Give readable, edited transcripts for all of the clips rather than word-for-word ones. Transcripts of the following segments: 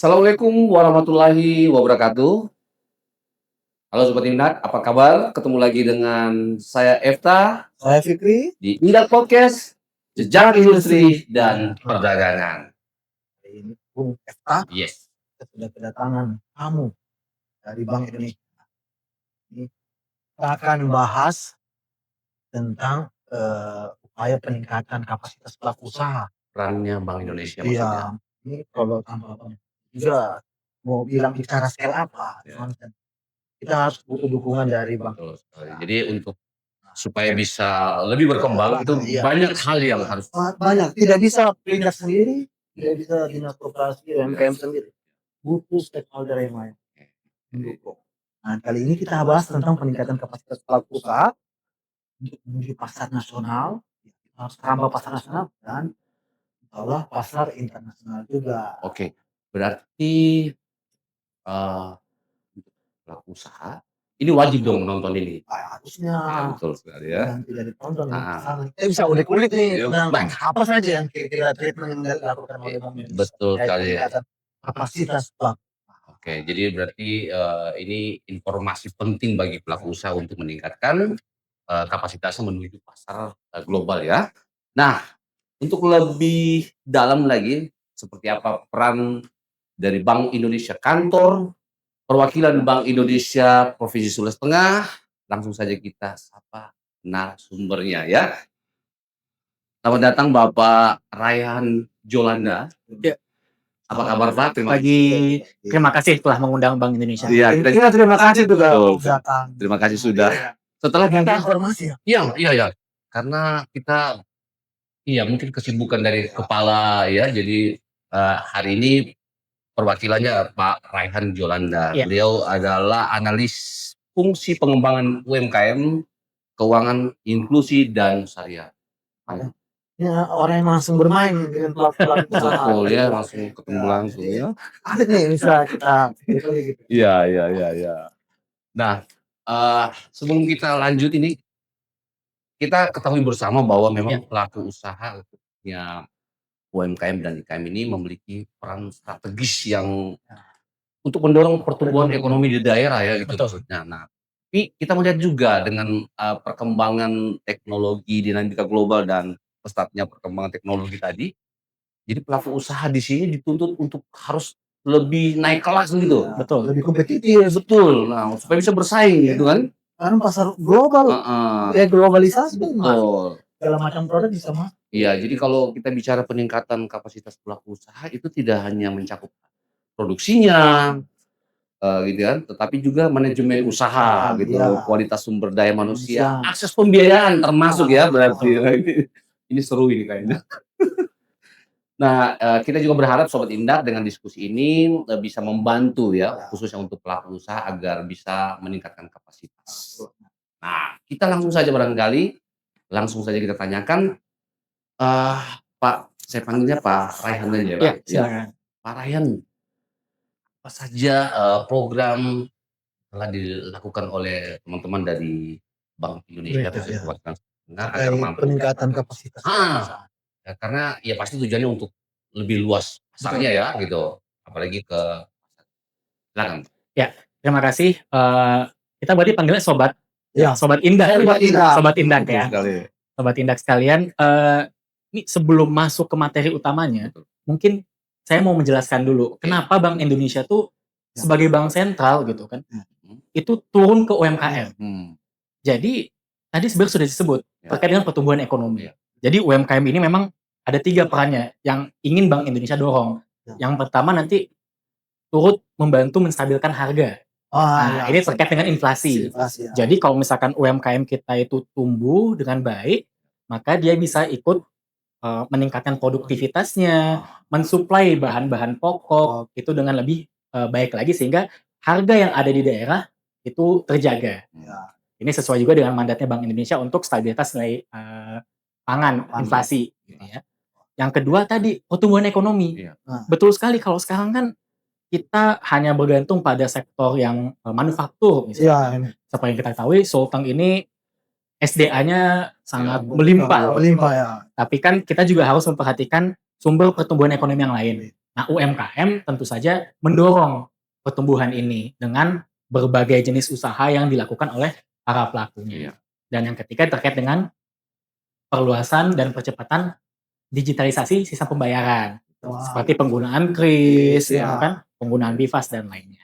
Assalamualaikum warahmatullahi wabarakatuh. Halo Sobat Indak, apa kabar? Ketemu lagi dengan saya Efta Saya Fikri. di Indak Podcast, Jejak Industri dan Perdagangan. Hari ini Bung Efta, Yes. kita sudah kedatangan tamu dari Bank Indonesia. Ini kita akan bahas tentang upaya peningkatan kapasitas pelaku usaha. Perannya Bank Indonesia maksudnya. Iya, ini kalau tanpa Bank juga mau bilang bicara scale apa, cuman kan kita harus butuh dukungan dari Bank. Betul sekali. Jadi untuk supaya bisa lebih berkembang itu Iya. banyak hal yang harus Banyak, tidak bisa pindah sendiri, tidak bisa dinas koperasi UMKM sendiri. Butuh stakeholder yang lain mendukung. Nah, kali ini kita bahas tentang peningkatan kapasitas pelaku usaha untuk menuju pasar nasional, kita harus merambah pasar nasional dan insya pasar internasional juga. Oke, berarti untuk pelaku usaha ini wajib dong nonton ini. Harusnya. Betul sekali ya. Dan tidak ditonton. Kita bisa ulik-ulik nih tentang apa saja yang kira-kira treatment yang dilakukan oleh Bank Indonesia. Betul sekali ya. Kapasitas pelaku. Oke, jadi berarti ini informasi penting bagi pelaku usaha untuk meningkatkan kapasitasnya menuju pasar global ya. Nah, untuk lebih dalam lagi, seperti apa peran dari Bank Indonesia Kantor Perwakilan Bank Indonesia Provinsi Sulawesi Tengah, langsung saja kita sapa narasumbernya ya. Selamat datang Bapak Raihan Jolanda. Ya. Apa kabar Pak? Terima kasih telah mengundang Bank Indonesia. Iya, Kita terima kasih juga datang. Terima kasih sudah. Setelah kita informasi ya. Iya. Karena kita mungkin kesibukan dari kepala ya. Jadi hari ini perwakilannya Pak Raihan Jolanda. Ya. Beliau adalah analis fungsi pengembangan UMKM, keuangan inklusi dan syariah. Ya, orang yang langsung bermain dengan pelaku-pelaku usaha. Betul ya, langsung ketemu langsung ya. Ada nih bisa kita gitu. Iya. Nah, sebelum kita lanjut ini, kita ketahui bersama bahwa memang pelaku usaha khususnya UMKM dan IKM ini memiliki peran strategis yang untuk mendorong pertumbuhan ekonomi di daerah ya gitu maksudnya. Nah, tapi kita melihat juga dengan perkembangan teknologi, dinamika global dan pesatnya perkembangan teknologi tadi, jadi pelaku usaha di sini dituntut untuk harus lebih naik kelas gitu. Betul. Lebih kompetitif. Betul. Nah, supaya bisa bersaing gitu kan. Karena pasar global, globalisasi betul. Segala macam produk bisa masuk. Iya, jadi kalau kita bicara peningkatan kapasitas pelaku usaha itu tidak hanya mencakup produksinya, gitu kan, tetapi juga manajemen usaha gitu, kualitas sumber daya manusia, akses pembiayaan termasuk ya berarti. Ini seru ini kayaknya. Nah, kita juga berharap Sobat Indak dengan diskusi ini bisa membantu ya, khususnya untuk pelaku usaha agar bisa meningkatkan kapasitas. Nah, kita langsung saja kita tanyakan, Pak, saya panggilnya Pak Raihan aja, Pak. Ya, silakan. Pak Raihan, apa saja program telah dilakukan oleh teman-teman dari Bank Indonesia agar peningkatan kapasitas. Ya, karena ya pasti tujuannya untuk lebih luas pasarnya ya gitu, apalagi ke silakan. Ya, terima kasih. Kita berarti panggilnya Sobat. Ya. Sobat Indak. Sobat Indak ya. Sekali. Sobat Indak sekalian, ini sebelum masuk ke materi utamanya, mungkin saya mau menjelaskan dulu kenapa Bank Indonesia tuh sebagai bank sentral gitu kan, itu turun ke UMKM. Jadi tadi sebenarnya sudah disebut terkait dengan pertumbuhan ekonomi. Jadi UMKM ini memang ada 3 perannya yang ingin Bank Indonesia dorong. Yang pertama nanti turut membantu menstabilkan harga. Ini terkait dengan inflasi. Jadi kalau misalkan UMKM kita itu tumbuh dengan baik, maka dia bisa ikut meningkatkan produktivitasnya, mensuplai bahan-bahan pokok itu dengan lebih baik lagi sehingga harga yang ada di daerah itu terjaga. Ini sesuai juga dengan mandatnya Bank Indonesia untuk stabilitas nilai pangan, inflasi. Gitu ya. Yang kedua tadi pertumbuhan ekonomi. Betul sekali kalau sekarang kan kita hanya bergantung pada sektor yang manufaktur misalnya. Seperti yang kita tahu, Sulteng ini SDA-nya sangat melimpah ya. Tapi kan kita juga harus memperhatikan sumber pertumbuhan ekonomi yang lain. Nah, UMKM tentu saja mendorong pertumbuhan ini dengan berbagai jenis usaha yang dilakukan oleh para pelakunya. Iya. Dan yang ketiga terkait dengan perluasan dan percepatan digitalisasi sistem pembayaran. Seperti penggunaan KRIS, Iya. ya kan, penggunaan BIFAS dan lainnya.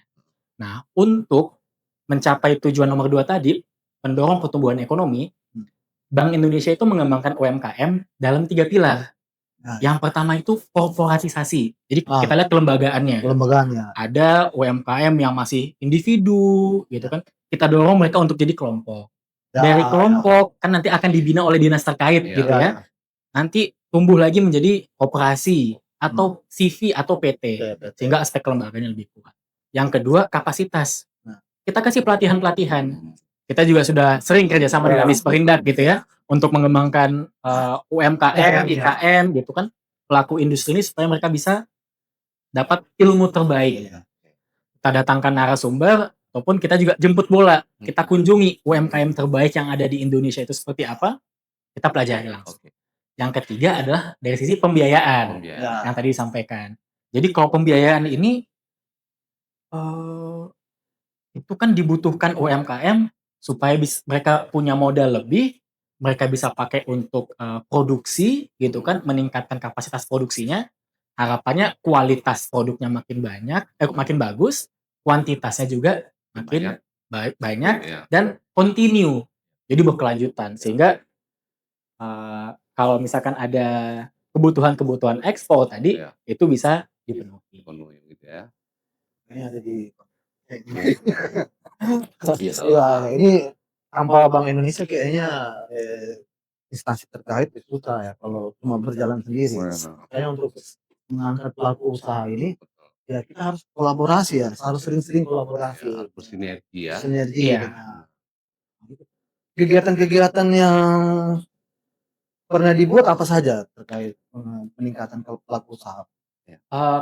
Nah, untuk mencapai tujuan nomor 2 tadi, pendorong pertumbuhan ekonomi, Bank Indonesia itu mengembangkan UMKM dalam 3 pilar. Nah, Yang pertama itu korporatisasi. Jadi Ah. kita lihat kelembagaannya. kelembagaannya. Ada UMKM yang masih individu, gitu kan. Kita dorong mereka untuk jadi kelompok. Dari kelompok kan nanti akan dibina oleh dinas terkait, Iya. gitu ya. Nanti tumbuh lagi menjadi koperasi atau CV atau PT, sehingga aspek kelembagaannya lebih kuat. Yang kedua, kapasitas. Nah. Kita kasih pelatihan-pelatihan. Kita juga sudah sering kerjasama dengan Disperindak gitu ya, untuk mengembangkan UMKM, IKM gitu kan, pelaku industri ini supaya mereka bisa dapat ilmu terbaik. Kita datangkan narasumber, ataupun kita juga jemput bola. Kita kunjungi UMKM terbaik yang ada di Indonesia itu seperti apa, kita pelajari langsung. Oke. Yang ketiga adalah dari sisi pembiayaan. Pembiayaan. Yang tadi disampaikan. Jadi kalau pembiayaan ini itu kan dibutuhkan UMKM supaya mereka punya modal lebih, mereka bisa pakai untuk produksi gitu kan, meningkatkan kapasitas produksinya. Harapannya kualitas produknya makin banyak, makin bagus, kuantitasnya juga makin banyak Iya. dan continue. Jadi berkelanjutan sehingga kalau misalkan ada kebutuhan-kebutuhan ekspor tadi, Iya. itu bisa dipenuhi. Penuh gitu ya. Ini ada di Iya. ya, ini tanpa Bank Indonesia kayaknya instansi terkait susah ya kalau cuma berjalan sendiri. Makanya untuk mengangkat pelaku usaha ini, ya kita harus kolaborasi ya, harus sering-sering kolaborasi. Ya, harus bersinergi ya. Sinergi. Iya. Nah, kegiatan-kegiatan yang pernah dibuat apa saja terkait peningkatan pelaku usaha?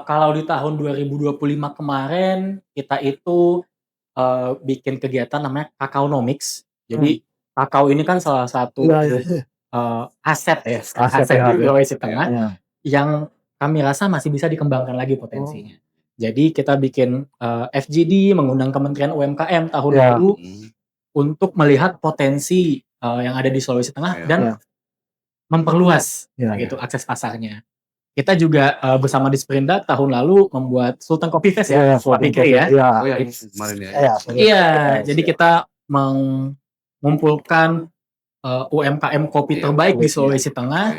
Kalau di tahun 2025 kemarin kita itu bikin kegiatan namanya Kakaonomics. Jadi kakao ini kan salah satu aset ya, aset di Sulawesi Tengah yang kami rasa masih bisa dikembangkan lagi potensinya. Jadi kita bikin FGD mengundang Kementerian UMKM tahun lalu untuk melihat potensi yang ada di Sulawesi Tengah dan memperluas gitu akses pasarnya. Kita juga bersama Disperindak tahun lalu membuat Sultan Coffee Fest ya, Pak Fikri ya. Oh ya, ini kemarin ya. Iya, jadi kita mengumpulkan UMKM kopi terbaik di Sulawesi Tengah.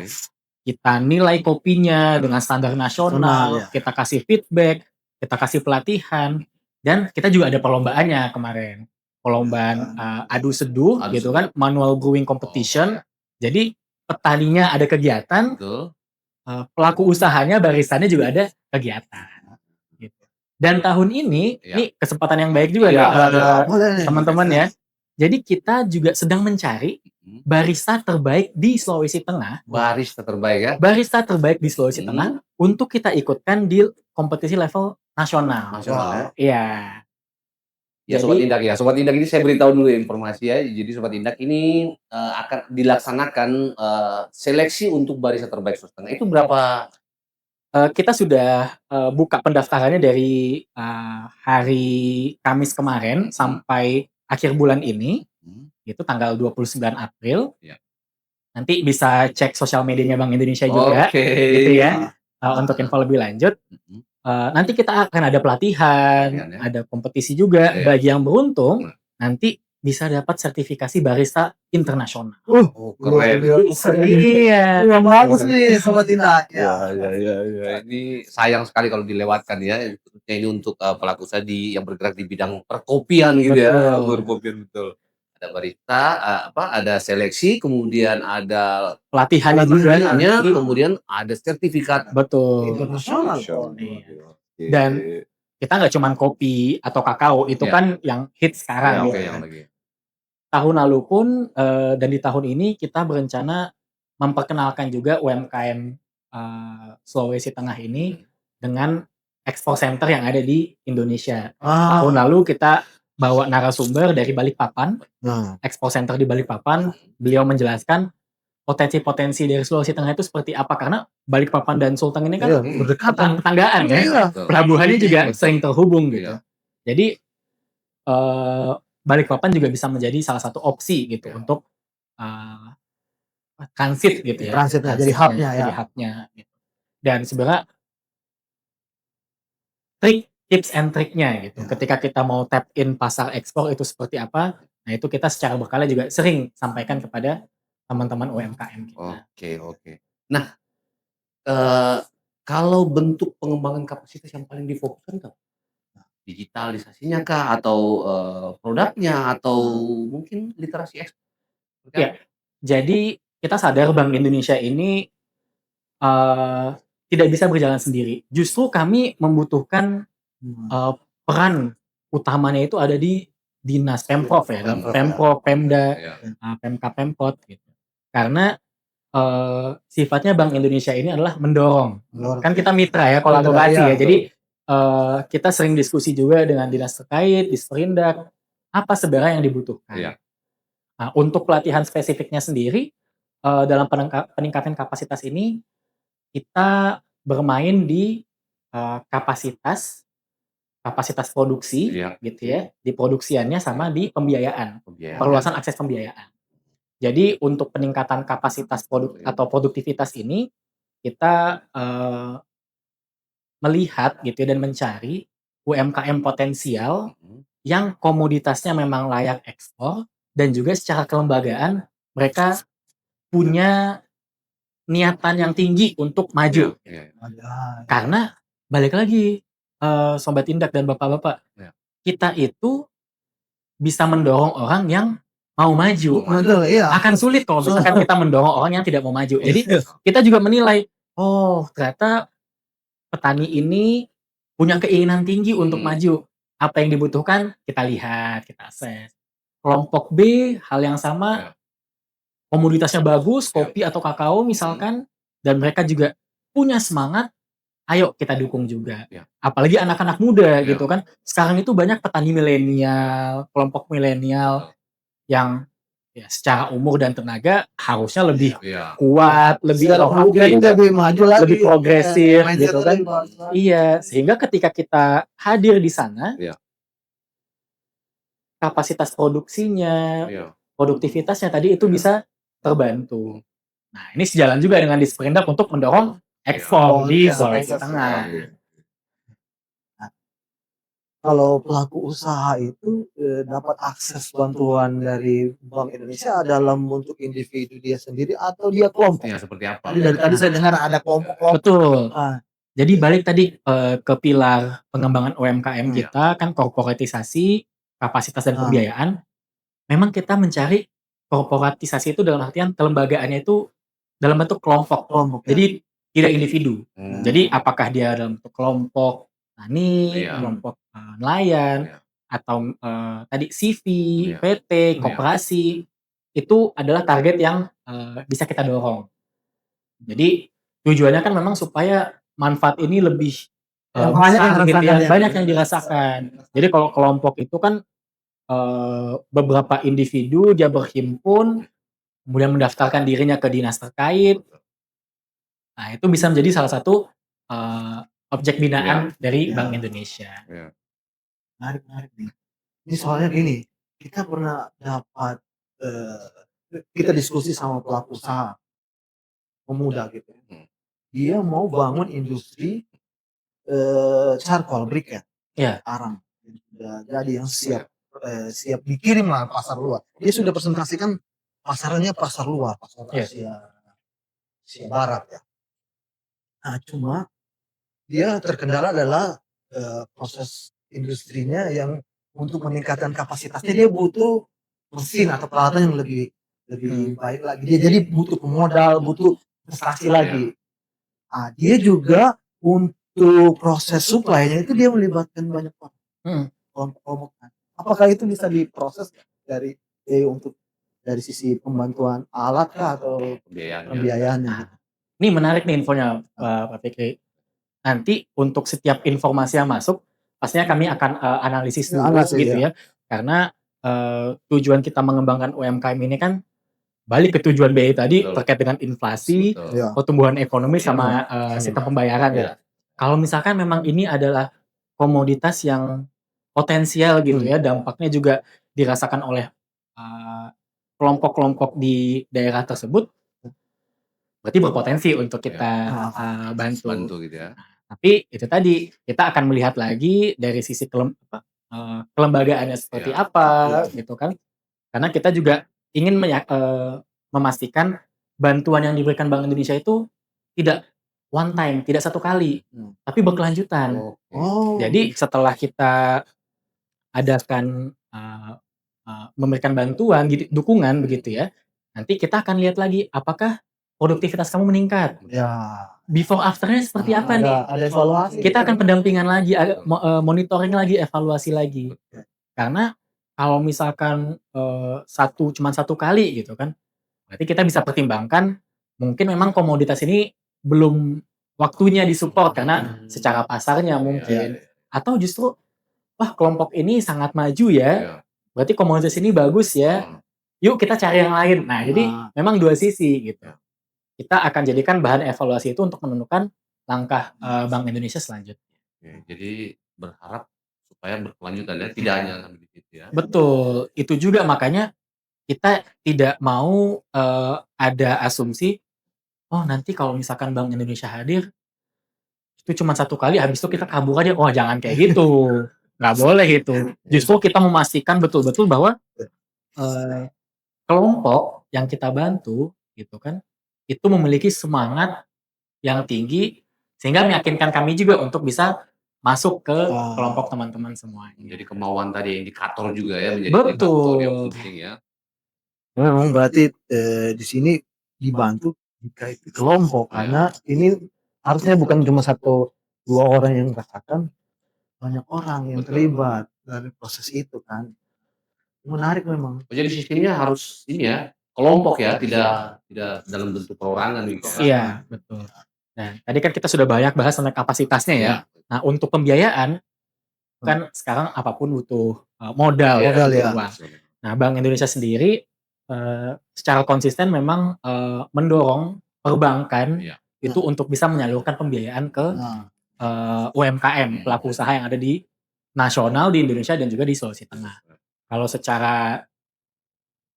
Kita nilai kopinya dengan standar nasional, kita kasih feedback, kita kasih pelatihan, dan kita juga ada perlombaannya kemarin. Perlombaan adu seduh gitu kan, manual brewing competition. Jadi petaninya ada kegiatan, pelaku usahanya, baristanya juga ada kegiatan. Gitu. Dan tahun ini kesempatan yang baik juga teman-teman ya. Jadi kita juga sedang mencari barista terbaik di Sulawesi Tengah. Barista terbaik ya? Barista terbaik di Sulawesi Tengah untuk kita ikutkan di kompetisi level nasional. Nasional ya? Iya. Ya Sobat Indak ya, Sobat Indak ini saya beritahu dulu informasi ya. Jadi Sobat Indak ini akan dilaksanakan seleksi untuk barista terbaik Sulawesi Tengah. Itu berapa? Kita sudah buka pendaftarannya dari hari Kamis kemarin sampai akhir bulan ini. Itu tanggal 29 April. Nanti bisa cek sosial medianya Bank Indonesia juga, gitu ya. Untuk info lebih lanjut. Nanti kita akan ada pelatihan, ada kompetisi juga. Bagi yang beruntung, nanti bisa dapat sertifikasi barista internasional. Keren. Iya. Bagus nih Sobat Indak. Ya. Ini sayang sekali kalau dilewatkan ya. Ini untuk pelaku usaha yang bergerak di bidang perkopian gitu ya. Perkopian betul. Ada barista, ada seleksi, kemudian ada pelatihannya juga, kemudian ada sertifikat. Betul. Internasional. Dan kita nggak cuma kopi atau kakao, itu kan yang hit sekarang. Yang lagi. Tahun lalu pun dan di tahun ini kita berencana memperkenalkan juga UMKM Sulawesi Tengah ini dengan Expo Center yang ada di Indonesia. Tahun lalu kita bawa narasumber dari Balikpapan, Expo Center di Balikpapan. Beliau menjelaskan potensi-potensi dari Sulawesi Tengah itu seperti apa, karena Balikpapan dan Sulteng ini kan Iya, berdekatan. tetanggaan ya. Iya. Pelabuhannya juga sering terhubung gitu. Iya. Jadi Balikpapan juga bisa menjadi salah satu opsi gitu Iya. untuk transit gitu ya. Transitnya, jadi hub-nya ya. Jadi hub-nya gitu. Dan sebenarnya tips and triknya gitu. Ya. Ketika kita mau tap in pasar ekspor itu seperti apa, nah itu kita secara berkala juga sering sampaikan kepada teman-teman UMKM kita. Oke. Nah, kalau bentuk pengembangan kapasitas yang paling difokuskan tuh, digitalisasinya kah, atau produknya, atau mungkin literasi ekspor? Iya. Jadi kita sadar Bank Indonesia ini tidak bisa berjalan sendiri. Justru kami membutuhkan peran utamanya itu ada di dinas Pemprov ya, Pemprov, Pemda, Pemkab, Pemkot gitu. Karena sifatnya Bank Indonesia ini adalah mendorong. Kan kita mitra ya, kolaborasi ya. Jadi kita sering diskusi juga dengan dinas terkait, Disperindak, apa sebenarnya yang dibutuhkan. Iya. Nah, untuk pelatihan spesifiknya sendiri dalam peningkatan kapasitas ini kita bermain di kapasitas produksi, Iya. gitu ya, di produksiannya sama di pembiayaan, Pembiayaan. perluasan akses pembiayaan. Jadi untuk peningkatan kapasitas produk atau produktivitas ini kita melihat gitu ya, dan mencari UMKM potensial yang komoditasnya memang layak ekspor dan juga secara kelembagaan mereka punya niatan yang tinggi untuk maju. Iya. Karena balik lagi Sobat Indak dan Bapak-bapak, Iya. kita itu bisa mendorong orang yang mau maju. Iya. Akan sulit kalau misalkan kita mendorong orang yang tidak mau maju. Jadi kita juga menilai, oh ternyata petani ini punya keinginan tinggi untuk maju. Apa yang dibutuhkan kita lihat, kita akses. Kelompok B hal yang sama, komoditasnya bagus, kopi atau kakao misalkan, dan mereka juga punya semangat, ayo kita dukung juga. Apalagi anak-anak muda gitu kan. Sekarang itu banyak petani milenial, kelompok milenial yang ya secara umur dan tenaga harusnya lebih kuat, lebih maju lagi, lebih progresif gitu kan. Iya, sehingga ketika kita hadir di sana, kapasitas produksinya, produktivitasnya tadi itu bisa terbantu. Nah, ini sejalan juga dengan Disperindak untuk mendorong ekspor di Sulawesi Tengah. Kalau pelaku usaha itu dapat akses bantuan dari Bank Indonesia dalam bentuk individu dia sendiri atau dia kelompok? Seperti apa? Dari tadi saya dengar ada kelompok. Betul. Jadi balik tadi ke pilar pengembangan UMKM kita kan korporatisasi, kapasitas dan pembiayaan. Memang kita mencari korporatisasi itu dalam artian kelembagaannya itu dalam bentuk kelompok. Jadi tidak individu. Jadi apakah dia dalam bentuk kelompok tani, kelompok nelayan, atau tadi CV, PT, koperasi, itu adalah target yang bisa kita dorong. Jadi tujuannya kan memang supaya manfaat ini lebih banyak yang dirasakan. Jadi kalau kelompok itu kan beberapa individu dia berhimpun, kemudian mendaftarkan dirinya ke dinas terkait. Nah, itu bisa menjadi salah satu objek binaan dari Bank Indonesia. Menarik nih. Ini soalnya gini, kita pernah dapat kita diskusi sama pelaku usaha pemuda gitu. Dia mau bangun industri charcoal briquette, arang. Jadi yang siap dikirim lah pasar luar. Dia sudah presentasikan pasarnya pasar luar, pasar Asia Barat ya. Nah, cuma dia terkendala adalah proses industrinya yang untuk meningkatkan kapasitasnya dia butuh mesin atau peralatan yang lebih baik lagi. Dia jadi butuh pemodal, butuh investasi lagi. Nah, dia juga untuk proses supply-nya itu dia melibatkan banyak kelompok. Apakah itu bisa diproses dari dari sisi pembantuan alat kah atau pembiayaannya? Ini menarik nih infonya Pak Fikri. Nanti untuk setiap informasi yang masuk, pastinya kami akan analisis dulu gitu ya. Karena tujuan kita mengembangkan UMKM ini kan balik ke tujuan BI tadi Betul. terkait dengan inflasi, Betul. Ya. pertumbuhan ekonomi sama sistem pembayaran Iya. ya. Kalau misalkan memang ini adalah komoditas yang potensial gitu ya, dampaknya juga dirasakan oleh kelompok-kelompok di daerah tersebut, berarti berpotensi untuk kita bantu. Bantu gitu ya. Tapi itu tadi, kita akan melihat lagi dari sisi kelembagaannya seperti apa gitu kan. Karena kita juga ingin memastikan bantuan yang diberikan Bank Indonesia itu tidak one time, tidak satu kali, tapi berkelanjutan. Oh. Jadi setelah kita adakan memberikan bantuan, dukungan begitu ya, nanti kita akan lihat lagi apakah produktivitas kamu meningkat. Ya. Before afternya seperti apa nih? Ada evaluasi. Kita akan pendampingan lagi, monitoring lagi, evaluasi lagi. Karena kalau misalkan cuma satu kali gitu kan, berarti kita bisa pertimbangkan mungkin memang komoditas ini belum waktunya disupport karena secara pasarnya mungkin, atau justru wah kelompok ini sangat maju ya, berarti komoditas ini bagus ya, yuk kita cari yang lain. Nah jadi memang dua sisi gitu. Kita akan jadikan bahan evaluasi itu untuk menentukan langkah Bank Indonesia selanjutnya. Jadi berharap supaya berkelanjutan ya, tidak hanya sampai di situ ya. Betul, itu juga makanya kita tidak mau ada asumsi, oh nanti kalau misalkan Bank Indonesia hadir, itu cuma satu kali, habis itu kita kabur aja. Oh jangan kayak gitu, nggak boleh gitu. Justru kita memastikan betul-betul bahwa kelompok yang kita bantu, gitu kan, itu memiliki semangat yang tinggi, sehingga meyakinkan kami juga untuk bisa masuk ke kelompok teman-teman semuanya. Jadi kemauan tadi indikator juga ya, menjadi Betul. indikator yang penting ya. Memang berarti di sini dibantu jika itu kelompok, karena ini harusnya bukan cuma 1-2 orang yang merasakan, banyak orang yang terlibat dari proses itu kan. Menarik memang. Jadi sistemnya harus ini ya, kelompok ya, tidak dalam bentuk perorangan gitu ya. Iya, betul. Nah, tadi kan kita sudah banyak bahas tentang kapasitasnya ya. Nah, untuk pembiayaan kan sekarang apapun butuh modal ya. Uang. Nah, Bank Indonesia sendiri secara konsisten memang mendorong perbankan itu untuk bisa menyalurkan pembiayaan ke UMKM, pelaku usaha yang ada di nasional di Indonesia dan juga di Sulawesi Tengah. Kalau secara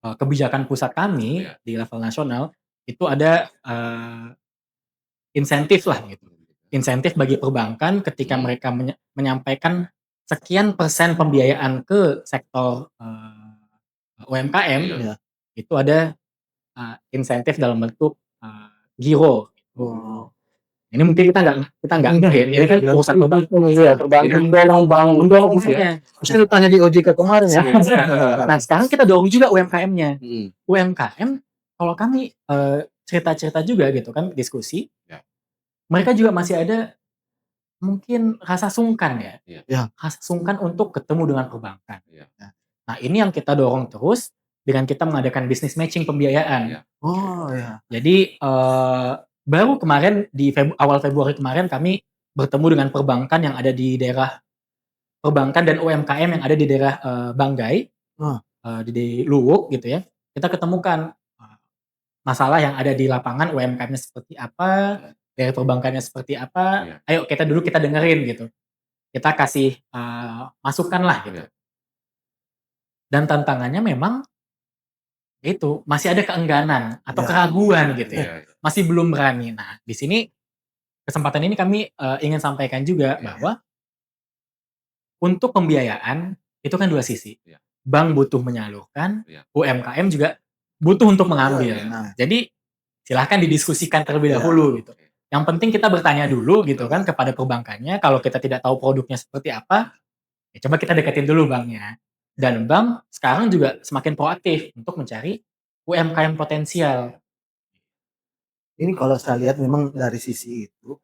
kebijakan pusat kami di level nasional itu ada insentif lah gitu. Insentif bagi perbankan ketika mereka menyampaikan sekian persen pembiayaan ke sektor UMKM, itu ada insentif dalam bentuk giro. Ini mungkin kita nggak ya. Ini kan urusan perbankan mendorong ya. Saya tanya di OJK kemarin ya. Nah sekarang kita dorong juga UMKM-nya. UMKM kalau kami cerita-cerita juga gitu kan, diskusi, mereka juga masih ada mungkin rasa sungkan ya. Rasa sungkan untuk ketemu dengan perbankan. Nah ini yang kita dorong terus dengan kita mengadakan business matching pembiayaan. Jadi baru kemarin di awal Februari kemarin kami bertemu dengan perbankan yang ada di daerah perbankan dan UMKM yang ada di daerah Banggai, di Luwuk gitu ya. Kita ketemukan masalah yang ada di lapangan, UMKM-nya seperti apa, dari perbankannya seperti apa. Ayo kita dengerin gitu. Kita kasih masukan lah gitu. Dan tantangannya memang itu masih ada keengganan atau keraguan gitu ya. Masih belum berani. Nah, di sini kesempatan ini kami ingin sampaikan juga bahwa untuk pembiayaan itu kan dua sisi. Bank butuh menyalurkan, UMKM juga butuh untuk mengambil. Jadi silahkan didiskusikan terlebih dahulu gitu. Yang penting kita bertanya dulu gitu kan kepada perbankannya. Kalau kita tidak tahu produknya seperti apa, ya coba kita deketin dulu banknya. Dan bank sekarang juga semakin proaktif untuk mencari UMKM potensial. Ini kalau saya lihat memang dari sisi itu,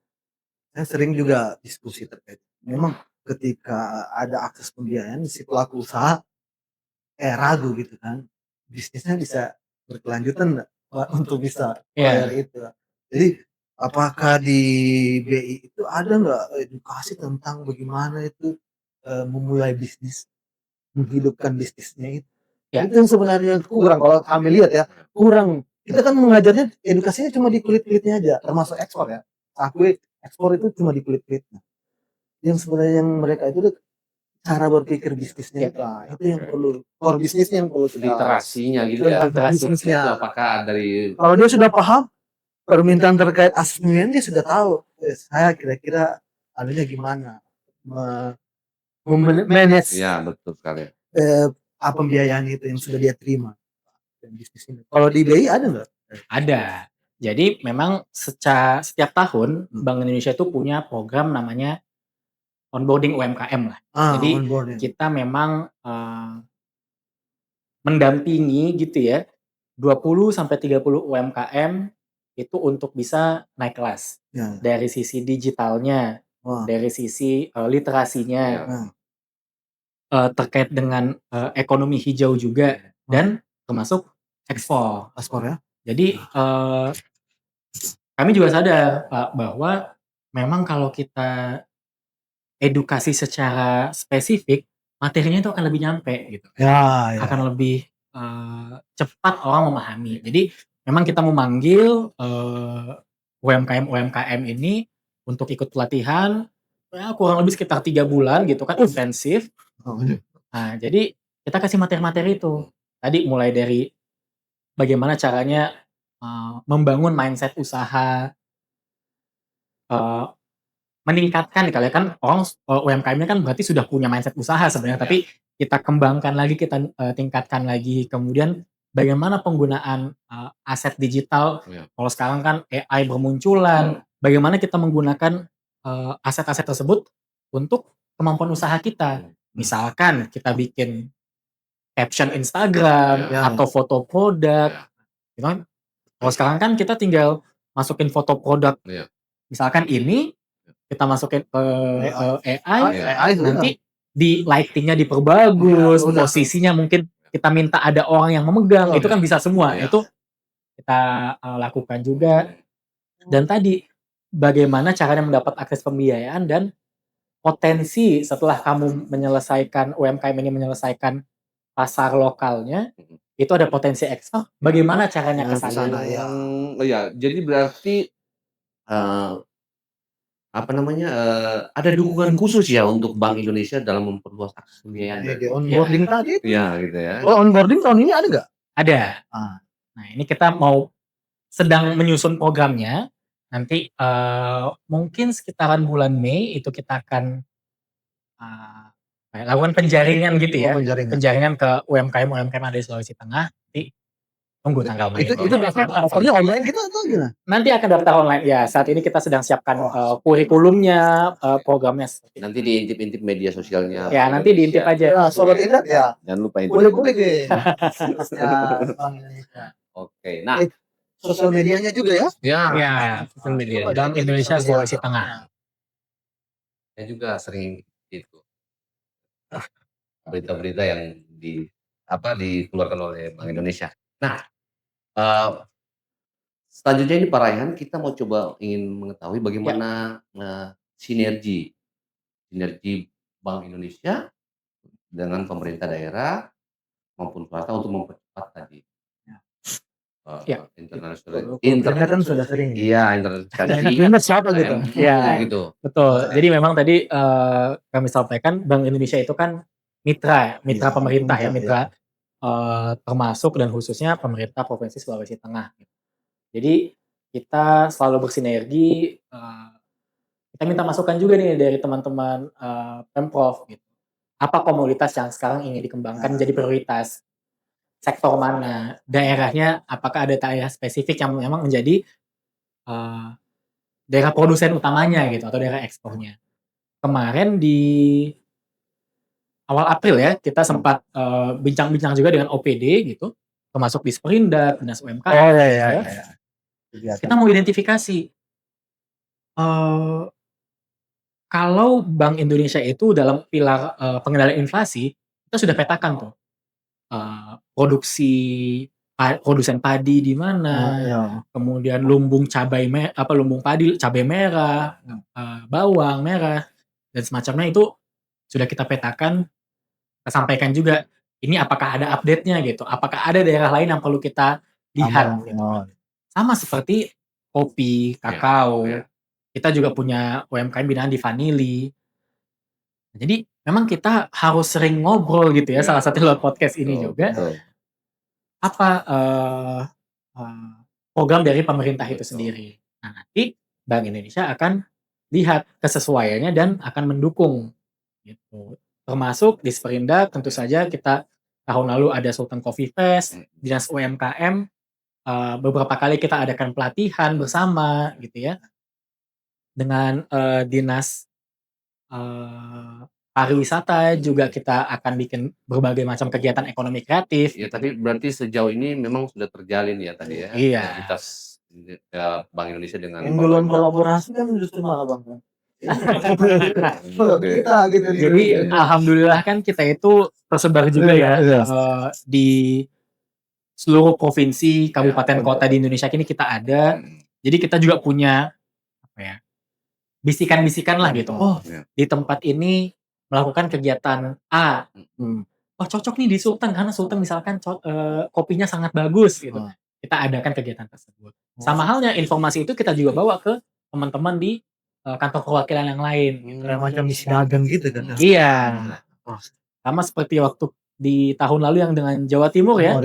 saya sering juga diskusi terkait. Memang ketika ada akses pembiayaan, si pelaku usaha ragu gitu kan, bisnisnya bisa berkelanjutan nggak untuk bisa bayar itu. Jadi apakah di BI itu ada nggak edukasi tentang bagaimana itu memulai bisnis, menghidupkan bisnisnya itu? Ya. Itu yang sebenarnya kurang kalau kami lihat ya, kurang. Kita kan mengajarnya edukasinya cuma di kulit-kulitnya aja, termasuk ekspor ya. Akui ekspor itu cuma di kulit-kulitnya. Yang sebenarnya yang mereka itu cara berpikir bisnisnya itu, itu yang perlu core bisnisnya yang perlu kita Literasinya gitu ya. bisnisnya. Itu apakah dari Kalau dia sudah paham permintaan terkait asesmen, dia sudah tahu saya kira-kira anunya gimana manage ya betul sekali. apa pembiayaan itu yang sudah dia terima dan bisnis ini. Kalau di BI ada nggak? Ada. Jadi memang setiap tahun Bank Indonesia itu punya program namanya onboarding UMKM lah. Jadi onboarding. kita memang mendampingi gitu ya 20 sampai 30 UMKM itu untuk bisa naik kelas. Ya. Dari sisi digitalnya, dari sisi literasinya, terkait dengan ekonomi hijau juga dan termasuk ekspor ya. Jadi kami juga sadar Pak bahwa memang kalau kita edukasi secara spesifik, materinya itu akan lebih nyampe gitu. Ya. Akan lebih cepat orang memahami. Jadi memang kita memanggil UMKM ini untuk ikut pelatihan ya kurang lebih sekitar 3 bulan gitu kan, intensif. Nah, jadi kita kasih materi-materi itu. Tadi mulai dari bagaimana caranya membangun mindset usaha, meningkatkan kali ya kan orang UMKM-nya kan berarti sudah punya mindset usaha sebenarnya, tapi kita kembangkan lagi, kita tingkatkan lagi. Kemudian bagaimana penggunaan aset digital. Kalau sekarang kan AI bermunculan, bagaimana kita menggunakan aset-aset tersebut untuk kemampuan usaha kita. Misalkan kita bikin caption Instagram atau foto produk, gitu kan. Kalau sekarang kan kita tinggal masukin foto produk, misalkan ini kita masukin ke AI, nanti di lightingnya diperbagus, posisinya mungkin kita minta ada orang yang memegang, itu kan bisa semua. Itu kita lakukan juga. Dan tadi bagaimana caranya mendapat akses pembiayaan dan potensi setelah kamu menyelesaikan UMKM ini menyelesaikan pasar lokalnya, itu ada potensi ekspor. Bagaimana caranya ke sana? Ya, jadi berarti ada dukungan khusus ya untuk Bank Indonesia dalam memperluas akses pembiayaan. Onboarding tadi. Iya, gitu ya. Onboarding tahun ini ada nggak? Ada. Nah, ini kita sedang menyusun programnya. Nanti mungkin sekitaran bulan Mei itu kita akan lakukan penjaringan gitu ya. Penjaringan ke UMKM ada di Sulawesi Tengah. Nanti tunggu tanggal main. Itu daftarnya online gitu atau gimana? Nanti akan daftar online ya. Saat ini kita sedang siapkan kurikulumnya, programnya. Nanti diintip-intip media sosialnya. Ya, nanti diintip aja. Ya, sobat internet ya. Jangan lupa intip. Boleh deh. Oke. Nah, sosial medianya juga ya? Ya, sosial media. Dan Indonesia Sulawesi Tengah. Saya juga sering itu berita-berita yang dikeluarkan oleh Bank Indonesia. Nah, selanjutnya ini Pak Raihan, kita mau coba ingin mengetahui bagaimana sinergi Bank Indonesia dengan pemerintah daerah maupun swasta untuk mempercepat tadi internet kan sudah sering. Iya, internet siapa gitu? Ya, gitu. Betul. Jadi memang tadi kami sampaikan Bank Indonesia itu kan mitra pemerintah ya, mitra termasuk dan khususnya pemerintah Provinsi Sulawesi Tengah. Jadi kita selalu bersinergi. Kita minta masukan juga nih dari teman-teman Pemprov gitu. Apa komoditas yang sekarang ingin dikembangkan menjadi prioritas? Sektor mana? Daerahnya apakah ada daerah spesifik yang memang menjadi daerah produsen utamanya gitu atau daerah ekspornya? Kemarin di awal April ya, kita sempat bincang-bincang juga dengan OPD gitu, termasuk di Sperindak, Dinas UMKM. Iya. Kita mau identifikasi kalau Bank Indonesia itu dalam pilar pengendalian inflasi, kita sudah petakan tuh produsen padi di mana, kemudian lumbung padi, cabai merah, bawang merah dan semacamnya itu sudah kita petakan, kita sampaikan juga ini apakah ada update-nya gitu, apakah ada daerah lain yang perlu kita lihat gitu. Sama seperti kopi, kakao, kita juga punya UMKM binaan di Vanili. Jadi memang kita harus sering ngobrol gitu ya, salah satu lewat podcast ini juga, apa program dari pemerintah itu sendiri. Nah, nanti Bank Indonesia akan lihat kesesuaiannya dan akan mendukung gitu. Termasuk di Sperindak tentu saja kita tahun lalu ada Sultan Coffee Fest, Dinas UMKM, beberapa kali kita adakan pelatihan bersama gitu ya. Dengan Dinas pariwisata juga kita akan bikin berbagai macam kegiatan ekonomi kreatif. Ya, tapi berarti sejauh ini memang sudah terjalin ya tadi ya. Iya. Sinergitas Bank Indonesia dengan Yang duluan kolaborasi kan justru malah Bang. Kita gitu. Jadi alhamdulillah kan kita itu tersebar juga ya di seluruh provinsi, kabupaten, kota di Indonesia ini kita ada. Jadi kita juga punya apa ya? Bisikan-bisikan lah gitu. Oh, di tempat ini melakukan kegiatan A. Oh, cocok nih di Sultan karena Sultan misalkan kopinya sangat bagus gitu. Kita adakan kegiatan tersebut. Sama halnya informasi itu kita juga bawa ke teman-teman di kantor perwakilan yang lain. Kayak macam misi dagang gitu kan. Iya. Sama seperti waktu di tahun lalu yang dengan Jawa Timur ya.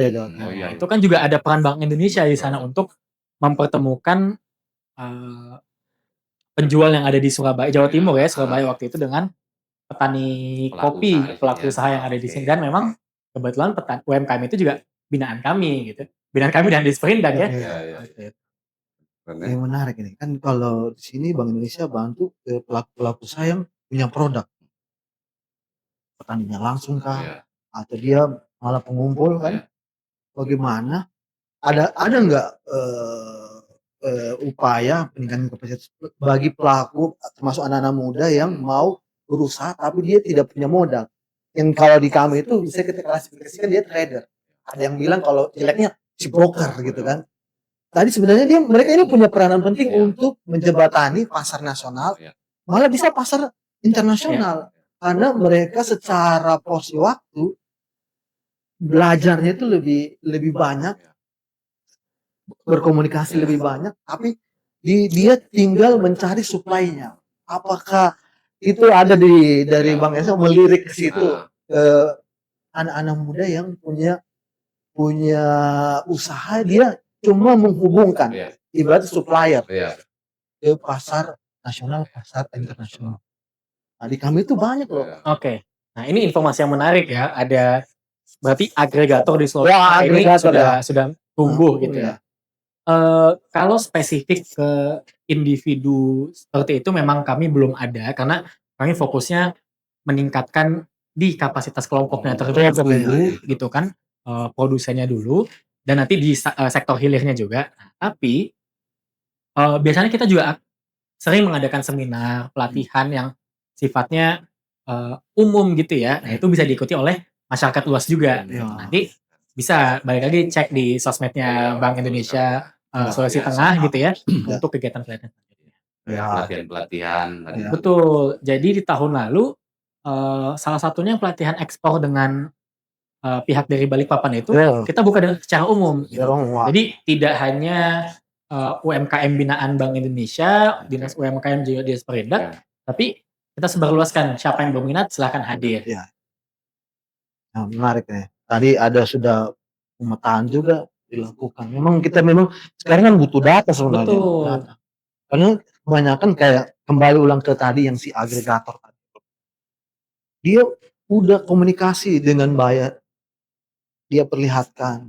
Itu kan juga ada peran Bank Indonesia di sana untuk mempertemukan penjual yang ada di Surabaya, Jawa Timur ya, Surabaya waktu itu dengan petani kopi, pelaku usaha yang ada di sini. Dan memang kebetulan UMKM itu juga binaan kami gitu. Binaan kami dan di Sperindak ya. Yang menarik ini kan kalau di sini Bank Indonesia bantu pelaku-pelaku usaha yang punya produk. Petaninya langsung kah? Atau dia malah pengumpul kan? Bagaimana? Ada nggak upaya peningkatan kapasitas bagi pelaku termasuk anak-anak muda yang mau berusaha tapi dia tidak punya modal? Yang kalau di kami itu bisa kita klasifikasikan dia trader. Ada yang bilang kalau jeleknya si broker gitu kan. Tadi sebenarnya mereka ini punya peranan penting untuk menjembatani pasar nasional, malah bisa pasar internasional, karena mereka secara porsi waktu belajarnya itu lebih banyak, berkomunikasi lebih banyak, tapi dia tinggal mencari supply-nya. Apakah itu ada dari Bang Esa melirik ke situ anak-anak muda yang punya usaha, dia cuma menghubungkan ibarat supplier ke pasar nasional, pasar internasional. Nah, di kami itu banyak loh. Oke. Nah, ini informasi yang menarik ya. Ada berarti agregator di seluruh ini sudah tumbuh gitu ya. Kalau spesifik ke individu seperti itu memang kami belum ada karena kami fokusnya meningkatkan di kapasitas kelompoknya terlebih dahulu gitu kan, produsennya dulu dan nanti di sektor hilirnya juga. Tapi biasanya kita juga sering mengadakan seminar, pelatihan yang sifatnya umum gitu ya. Nah, itu bisa diikuti oleh masyarakat luas juga. Nanti bisa balik lagi cek di sosmednya Bank Indonesia Sulawesi Tengah gitu ya untuk kegiatan-kegiatan. Pelatihan. Betul. Jadi di tahun lalu salah satunya pelatihan ekspor dengan pihak dari Balikpapan itu kita buka secara umum. Jadi tidak hanya UMKM binaan Bank Indonesia, Dinas UMKM juga di Sperindak, tapi kita sebarluaskan siapa yang berminat silahkan hadir. Nah, menarik nih. Tadi ada sudah pemetaan juga dilakukan. Memang sekarang kan butuh data sebenarnya. Betul. Karena kebanyakan kayak kembali ulang ke tadi yang si agregator tadi. Dia udah komunikasi dengan buyer. Dia perlihatkan.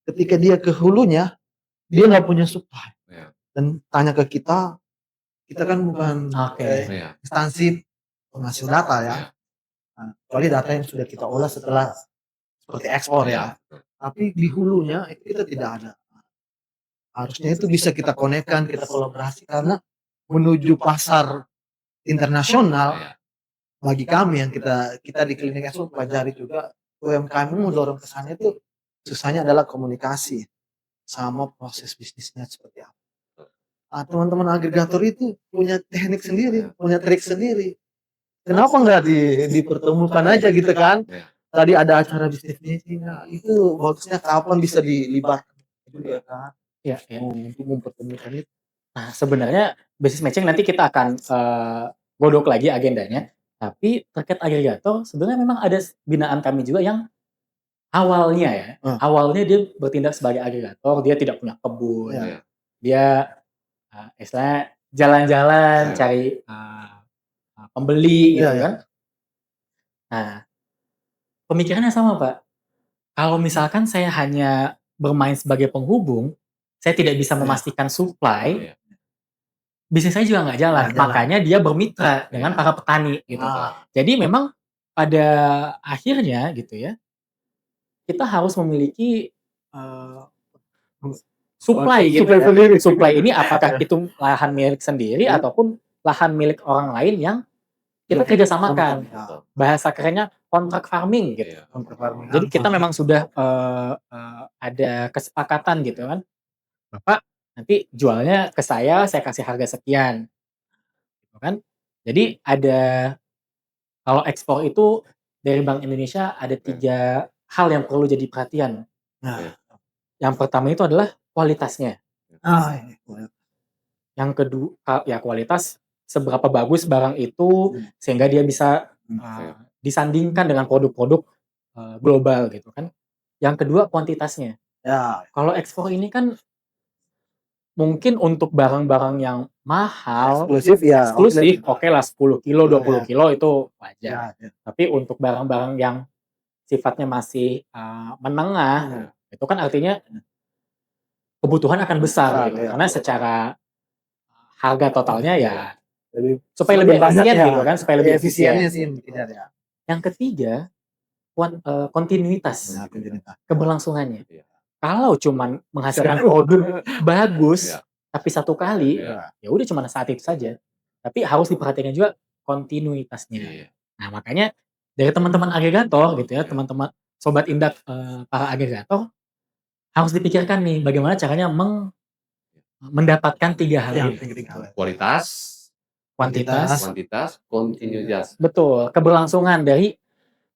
Ketika dia ke hulunya, dia nggak punya supply. Dan tanya ke kita kan bukan instansi penghasil data ya. Nah, kecuali data yang sudah kita olah setelah seperti ekspor ya. Tapi di hulunya itu kita tidak ada. Harusnya itu bisa kita konekkan, kita kolaborasi karena menuju pasar internasional bagi kami yang kita di klinik ekspor pelajari juga UMKM mendorong ke sana itu susahnya adalah komunikasi sama proses bisnisnya seperti apa. Nah, teman-teman agregator itu punya teknik sendiri, punya trik sendiri. Kenapa nggak dipertemukan aja gitu kan? tadi ada acara bisnis meeting, nah, itu bagusnya kapan bisa dilibatkan juga kan Ya, ya. untuk mempertemukan itu. Nah, sebenarnya business matching nanti kita akan godok lagi agendanya. Tapi terkait agregator, sebenarnya memang ada binaan kami juga yang awalnya ya, awalnya dia bertindak sebagai agregator, dia tidak punya kebun, Ya. dia istilahnya jalan-jalan Ya. cari pembeli gitu Ya, ya. kan. Nah, pemikirannya sama Pak. Kalau misalkan saya hanya bermain sebagai penghubung, saya tidak bisa memastikan supply, Iya. bisnis saya juga nggak jalan. Nggak jalan. Makanya dia bermitra dengan para petani gitu. Ah. Jadi memang pada akhirnya gitu ya, kita harus memiliki supply gitu. Supply ya. sendiri. Supply ini apakah itu lahan milik sendiri ataupun lahan milik orang lain yang kita kerjasamakan. Bahasa kerennya kontrak farming gitu. Iya. Jadi kita memang sudah ada kesepakatan gitu kan. Bapak nanti jualnya ke saya kasih harga sekian. Gitu kan. Jadi ada, kalau ekspor itu dari Bank Indonesia ada 3 hal yang perlu jadi perhatian. Nah. Yang pertama itu adalah kualitasnya. Iya. Yang kedua ya kualitas, seberapa bagus barang itu sehingga dia bisa disandingkan dengan produk-produk global gitu kan. Yang kedua kuantitasnya. Ya. Kalau ekspor ini kan mungkin untuk barang-barang yang mahal, eksklusif, oke lah 10 kilo, 20 kilo itu wajar. Ya. Tapi untuk barang-barang yang sifatnya masih menengah, itu kan artinya kebutuhan akan besar gitu. Ya. Karena secara harga totalnya ya supaya lebih banyak efisien ya. gitu kan, supaya lebih efisiennya efisien. sih ya. Yang ketiga, kontinuitas, keberlangsungannya. Kalau cuman menghasilkan produk bagus, tapi satu kali, ya udah cuman saat itu saja. Tapi harus diperhatikan juga kontinuitasnya. Nah makanya dari teman-teman agregator gitu ya, teman-teman sobat indak para agregator harus dipikirkan nih bagaimana caranya mendapatkan 3 hal ini. Kualitas, Kuantitas, kontinuitas. betul, keberlangsungan dari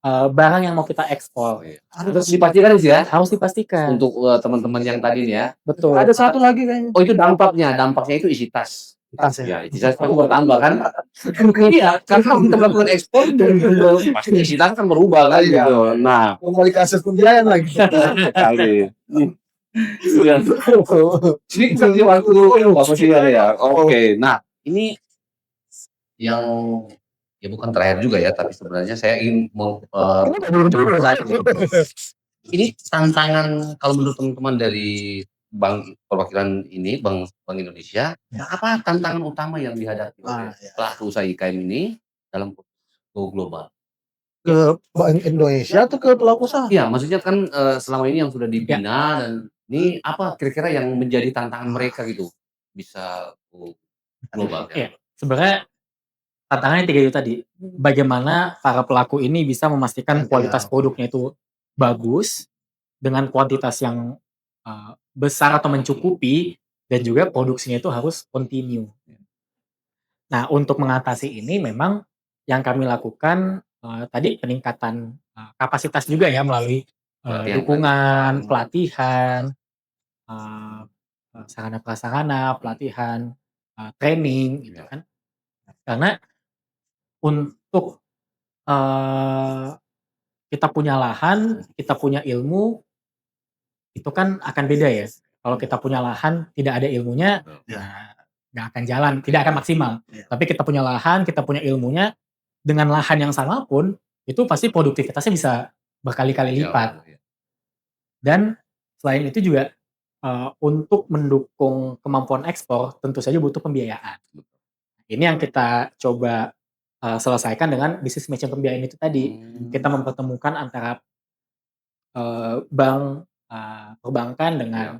barang yang mau kita ekspor. Harus dipastikan sih ya. Harus dipastikan. Untuk teman-teman yang tadi nih ya. Betul. Ada satu lagi kayaknya. Oh itu dampaknya itu isi tas. Tas Ya, isi tas itu bertambah kan. Iya, karena kita melakukan ekspor pasti isi tas kan berubah kan gitu. Nah, komunikasi pembiayaan lagi. kali. Ini kasih waktu apa sih ya? Oke. Nah, ini yang ya bukan terakhir juga ya, tapi sebenarnya saya ingin mau ini tantangan kalau menurut teman-teman dari Bank Perwakilan ini, Bank Indonesia, apa tantangan utama yang dihadapi oleh pelaku usaha IKM ini dalam go global? Ke Bank Indonesia atau ke pelaku usaha? Iya, maksudnya kan selama ini yang sudah dibina dan ini apa kira-kira yang menjadi tantangan mereka gitu bisa global? Iya, sebenarnya tantangannya 3 itu tadi. Bagaimana para pelaku ini bisa memastikan kualitas produknya itu bagus dengan kuantitas yang besar atau mencukupi dan juga produksinya itu harus continue. Nah, untuk mengatasi ini memang yang kami lakukan tadi peningkatan kapasitas juga ya melalui dukungan, pelatihan, sarana prasarana, pelatihan, training gitu kan. Karena untuk kita punya lahan, kita punya ilmu, itu kan akan beda ya. Kalau kita punya lahan, tidak ada ilmunya, nggak akan jalan, tidak akan maksimal. Tapi kita punya lahan, kita punya ilmunya, dengan lahan yang sama pun, itu pasti produktivitasnya bisa berkali-kali lipat. Dan selain itu juga untuk mendukung kemampuan ekspor, tentu saja butuh pembiayaan. Ini yang kita coba selesaikan dengan bisnis matching pembiayaan itu tadi. Kita mempertemukan antara bank perbankan dengan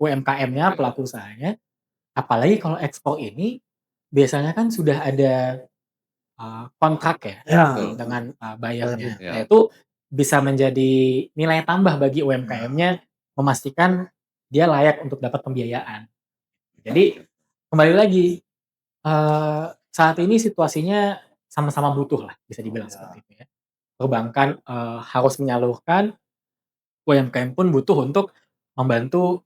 UMKM-nya, pelaku usahanya. Apalagi kalau ekspor ini biasanya kan sudah ada kontrak ya dengan buyernya. Nah itu bisa menjadi nilai tambah bagi UMKM-nya memastikan dia layak untuk dapat pembiayaan. Jadi kembali lagi saat ini situasinya sama-sama butuh lah bisa dibilang seperti itu ya. perbankan harus menyalurkan, UMKM pun butuh untuk membantu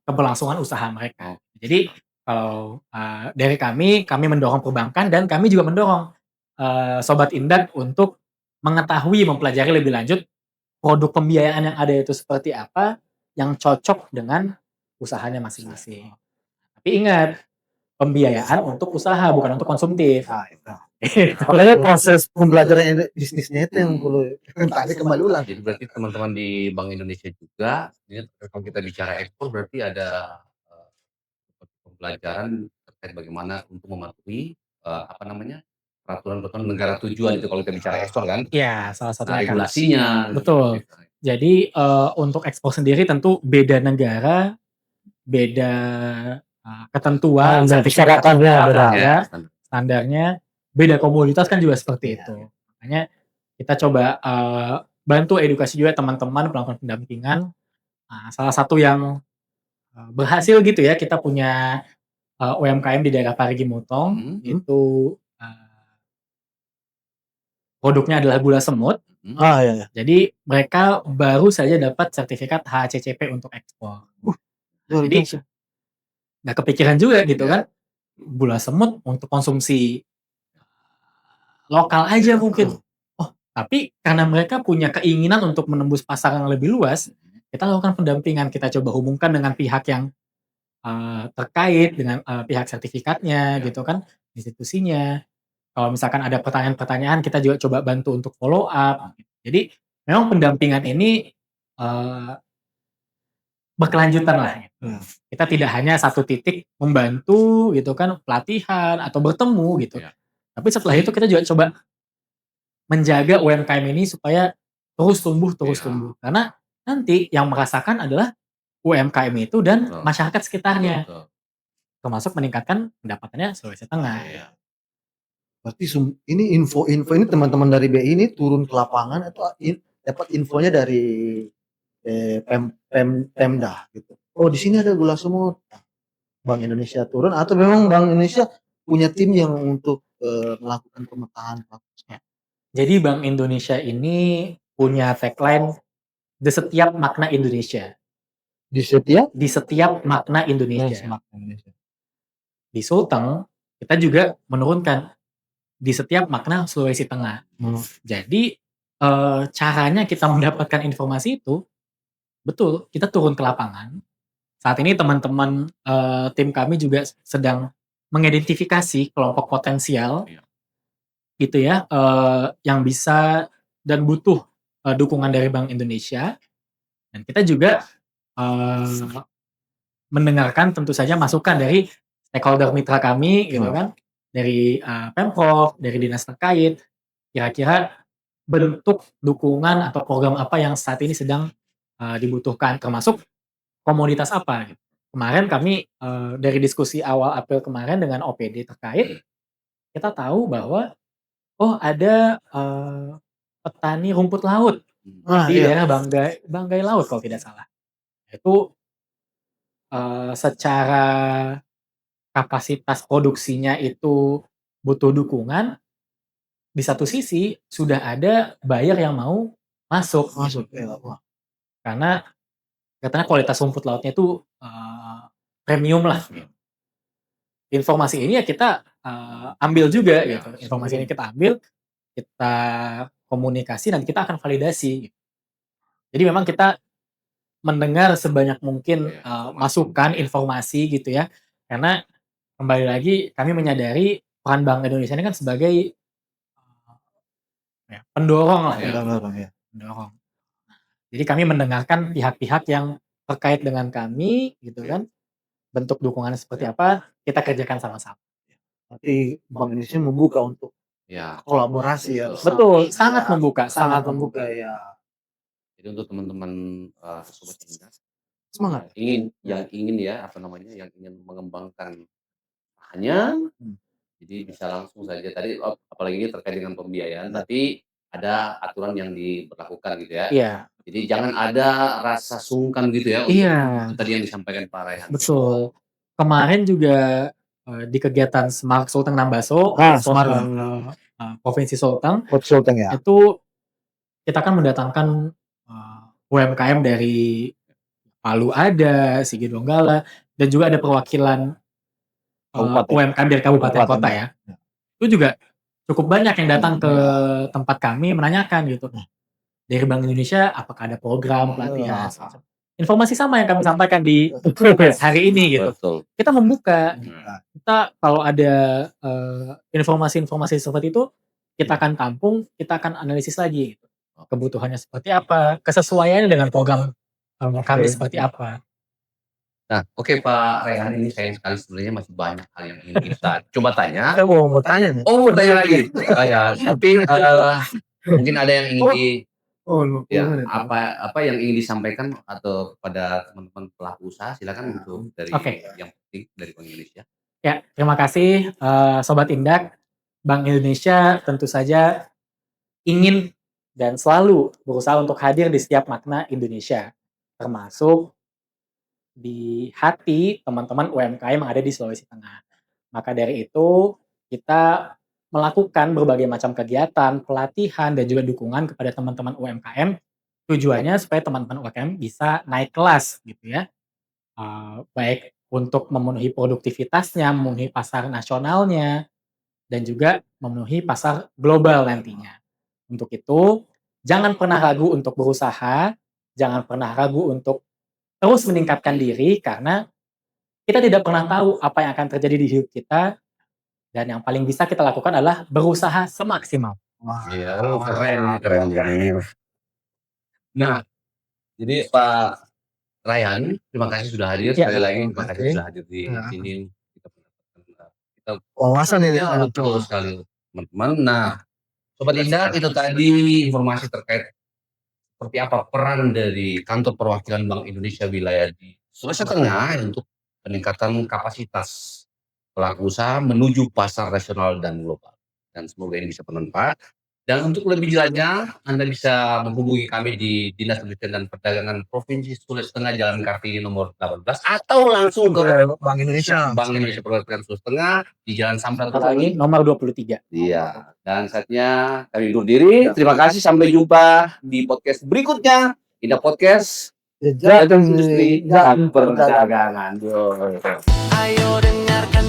keberlangsungan usaha mereka. Jadi kalau dari kami mendorong perbankan dan kami juga mendorong Sobat Indak untuk mengetahui, mempelajari lebih lanjut produk pembiayaan yang ada itu seperti apa yang cocok dengan usahanya masing-masing. Tapi ingat, pembiayaan untuk usaha bukan untuk konsumtif. Nah, itu. Makanya proses pembelajaran bisnisnya itu yang perlu tadi kembali ulang. Jadi berarti teman-teman di Bank Indonesia juga, ini kalau kita bicara ekspor berarti ada pembelajaran terkait bagaimana untuk mematuhi peraturan-peraturan negara tujuan itu kalau kita bicara ekspor kan? Iya, salah satunya kan. Regulasinya. Betul. Jadi untuk ekspor sendiri tentu beda negara, beda ketentuan, Persyaratannya beda. ya, standarnya, beda komoditas kan juga seperti itu. Makanya kita coba bantu edukasi juga teman-teman melakukan pendampingan. Nah, salah satu yang berhasil gitu ya, kita punya UMKM di daerah Parigi Mutong, itu produknya adalah gula semut. Iya. Jadi mereka baru saja dapat sertifikat HACCP untuk ekspor. Jadi nggak kepikiran juga gitu kan, gula semut untuk konsumsi lokal aja mungkin. Oh, tapi karena mereka punya keinginan untuk menembus pasar yang lebih luas, kita lakukan pendampingan, kita coba hubungkan dengan pihak yang terkait dengan pihak sertifikatnya gitu kan, institusinya. Kalau misalkan ada pertanyaan-pertanyaan, kita juga coba bantu untuk follow up. Jadi memang pendampingan ini berkelanjutan lah. Kita tidak hanya satu titik membantu gitu kan, pelatihan atau bertemu gitu. Tapi setelah itu kita juga coba menjaga UMKM ini supaya terus tumbuh. Karena nanti yang merasakan adalah UMKM itu dan masyarakat sekitarnya. Termasuk meningkatkan pendapatannya Sulawesi Tengah. Berarti ini info-info ini teman-teman dari BI ini turun ke lapangan atau dapat infonya dari Pemda gitu. Oh, di sini ada gula semut. Bank Indonesia turun atau memang Bank Indonesia punya tim yang untuk melakukan pemetaan? Jadi Bank Indonesia ini punya tagline di setiap makna Indonesia. Di setiap? Di setiap makna Indonesia. Di Sulteng kita juga menurunkan di setiap makna Sulawesi Tengah. Jadi caranya kita mendapatkan informasi itu betul, kita turun ke lapangan. Saat ini teman-teman tim kami juga sedang mengidentifikasi kelompok potensial gitu ya, yang bisa dan butuh dukungan dari Bank Indonesia. Dan kita juga mendengarkan tentu saja masukan dari stakeholder mitra kami gitu kan, dari Pemprov, dari dinas terkait, kira-kira bentuk dukungan atau program apa yang saat ini sedang dibutuhkan, termasuk komoditas apa gitu. Kemarin kami dari diskusi awal April kemarin dengan OPD terkait, kita tahu bahwa ada petani rumput laut di daerah Banggai Laut kalau tidak salah. Itu secara kapasitas produksinya itu butuh dukungan, di satu sisi sudah ada buyer yang mau masuk. Karena katanya kualitas rumput lautnya itu premium lah. Informasi ini ya kita ambil juga gitu. Informasi ini kita ambil, kita komunikasi dan kita akan validasi. Jadi memang kita mendengar sebanyak mungkin masukan, informasi gitu ya. Karena kembali lagi kami menyadari peran Bank Indonesia ini kan sebagai pendorong lah ya. Pendorong. Jadi kami mendengarkan pihak-pihak yang terkait dengan kami gitu kan. Bentuk dukungannya seperti apa, kita kerjakan sama-sama. Tapi Bank Indonesia membuka untuk kolaborasi ya. Betul, sangat membuka ya. Jadi untuk teman-teman Sobat Indah Semangat. yang ingin mengembangkan hanya jadi bisa langsung saja tadi apalagi ini terkait dengan pembiayaan, tapi ada aturan yang diberlakukan gitu ya. Iya. Jadi jangan ada rasa sungkan gitu ya. Iya. Tadi yang disampaikan Pak Raihan. Betul. Kemarin juga di kegiatan Smart Sulteng Nambaso, Provinsi Sulteng, ya. itu kita kan mendatangkan UMKM dari Palu ada, Sigit Donggala, dan juga ada perwakilan Kabupaten. UMKM dari kabupaten kota ya. Itu juga cukup banyak yang datang ke tempat kami menanyakan gitu. Dari Bank Indonesia apakah ada program pelatihan? Informasi sama yang kami sampaikan di hari ini gitu. Betul. Kita membuka, kita kalau ada informasi-informasi seperti itu, kita akan tampung, kita akan analisis lagi gitu. Kebutuhannya seperti apa, kesesuaiannya dengan program kami seperti apa. Nah, oke Pak Rehan, ini sayang sekali sebenarnya masih banyak hal yang ingin kita coba tanya. Saya mau tanya nih. Oh, mau tanya lagi. Ya, tapi mungkin ada yang ingin apa yang ingin disampaikan atau kepada teman-teman pelaku usaha, silakan untuk dari yang penting dari Bank Indonesia. Ya, terima kasih Sobat Indak. Bank Indonesia tentu saja ingin dan selalu berusaha untuk hadir di setiap makna Indonesia, termasuk di hati teman-teman UMKM yang ada di Sulawesi Tengah. Maka dari itu, kita melakukan berbagai macam kegiatan, pelatihan, dan juga dukungan kepada teman-teman UMKM. Tujuannya supaya teman-teman UMKM bisa naik kelas gitu ya. Baik untuk memenuhi produktivitasnya, memenuhi pasar nasionalnya, dan juga memenuhi pasar global nantinya. Untuk itu, jangan pernah ragu untuk berusaha, jangan pernah ragu untuk terus meningkatkan diri, karena kita tidak pernah tahu apa yang akan terjadi di hidup kita, dan yang paling bisa kita lakukan adalah berusaha semaksimal. Iya, keren. Nah, jadi Pak Ryan, terima kasih sudah hadir sekali lagi. Terima kasih sudah hadir di sini. Kita Wawasan ini. betul sekali, teman-teman. Nah, Sobat Indah, itu tadi informasi terkait seperti apa peran dari kantor perwakilan Bank Indonesia wilayah di Sulawesi Tengah untuk peningkatan kapasitas pelaku usaha menuju pasar nasional dan global. Dan semoga ini bisa bermanfaat. Dan untuk lebih jelasnya, Anda bisa menghubungi kami di Dinas Perindustrian dan Perdagangan Provinsi Sulawesi Tengah, Jalan Kartini nomor 18, atau langsung ke Bank Indonesia. Bank Indonesia Perwakilan Sulawesi Tengah di Jalan Samrat Lagi nomor 23. Iya, dan saatnya kami undur diri. Terima kasih, sampai jumpa di podcast berikutnya. Indah Podcast, Jejak Industri dan Perdagangan. Ayo dengarkan